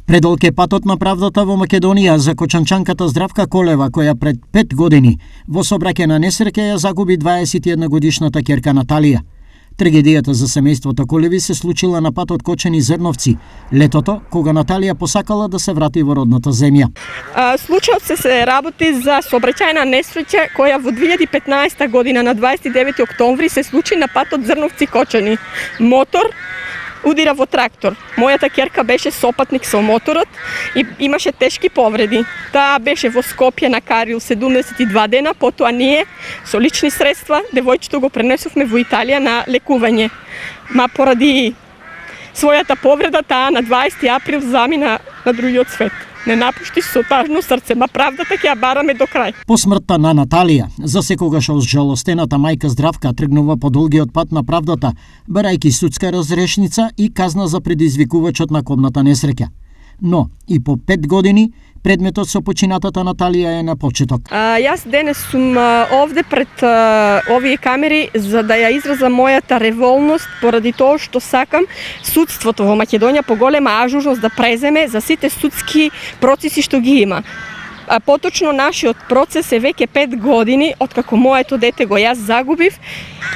Предолг е патот на правдата во Македонија за кочанчанката Здравка Колева, која пред 5 години во сообраќајна несреќа ја загуби 21 годишната ќерка Наталија. Трагедијата за семејството Колеви се случила на патот Кочани Зрновци, летото кога Наталија посакала да се врати во родната земја. Случајот се работи за сообраќајна несреќа која во 2015 година на 29 октомври се случи на патот Зрновци Кочани. Мотор удира во трактор. Мојата ќерка беше сопатник со моторот и имаше тешки повреди. Таа беше во Скопје на Карил 72 дена, потоа ние со лични средства девојчето го пренесовме во Италија на лекување. Ма поради својата повреда таа на 20 април замина на другиот свет. Не напушти со тажно срце, ма правдата ќе ја бараме до крај. По смртта на Наталија, засекогаш ожалостената мајка Здравка тргнува по долгиот пат на правдата, барајќи судска разрешница и казна за предизвикувачот на кобната несреќа. Но и по 5 години предметот со починатата Наталија е на почеток. Јас денес сум овде пред овие камери за да ја изразам мојата револност поради тоа што сакам судството во Македонија по голема ажурност да преземе за сите судски процеси што ги има. Поточно нашиот процес е веќе 5 години откако моето дете го јас загубив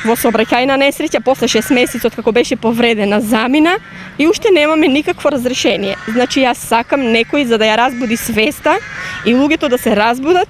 во сообраќајна несреќа после 6 месеци откако беше повредена замина и уште немаме никакво разрешение. Значи јас сакам некој за да ја разбуди свеста и луѓето да се разбудат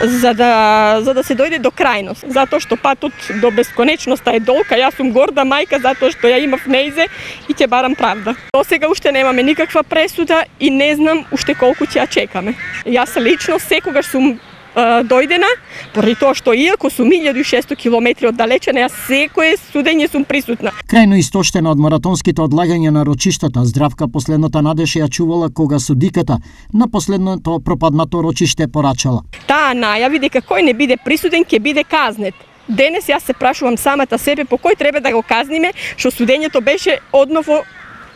за да се дојде до крајност, затоа што патот до бесконечноста е долг, а јас сум горда мајка затоа што ја имав нејзе и ќе барам правда. До сега уште немаме никаква пресуда и не знам уште колку ќе ја чекаме. Јас лично секогаш сум дојдена, поради тоа што иако сум 1600 километри оддалечена, јас секое судење сум присутна. Крајно истоштена од маратонските одлагања на рочиштата, Здравка последната надеж ја чувала кога судиката на последното пропаднато рочиште порачала. Таа најави дека кој не биде присуден ќе биде казнет. Денес јас се прашувам самата себе по кој треба да го казниме, што судењето беше одново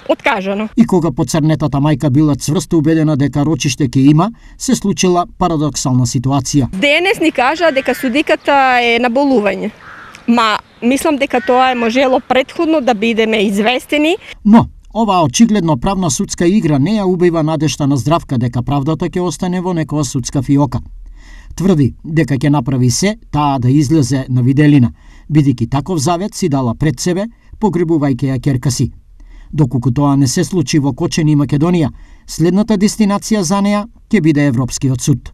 откажано. И кога поцрнетата мајка била цврсто убедена дека рочиште ќе има, се случила парадоксална ситуација. Денес ни кажа дека судиката е на болување. Ма, мислам дека тоа е можело претходно да бидеме известени. Но, оваа очигледно правна судска игра не ја убива надежта на Здравка дека правдата ќе остане во некоја судска фиока. Тврди дека ќе направи се таа да излезе на виделина, бидејќи таков завет си дала пред себе, погребувајќи ја ќерка си. Доколку тоа не се случи во Кочани и Македонија, следната дестинација за неа ќе биде Европскиот суд.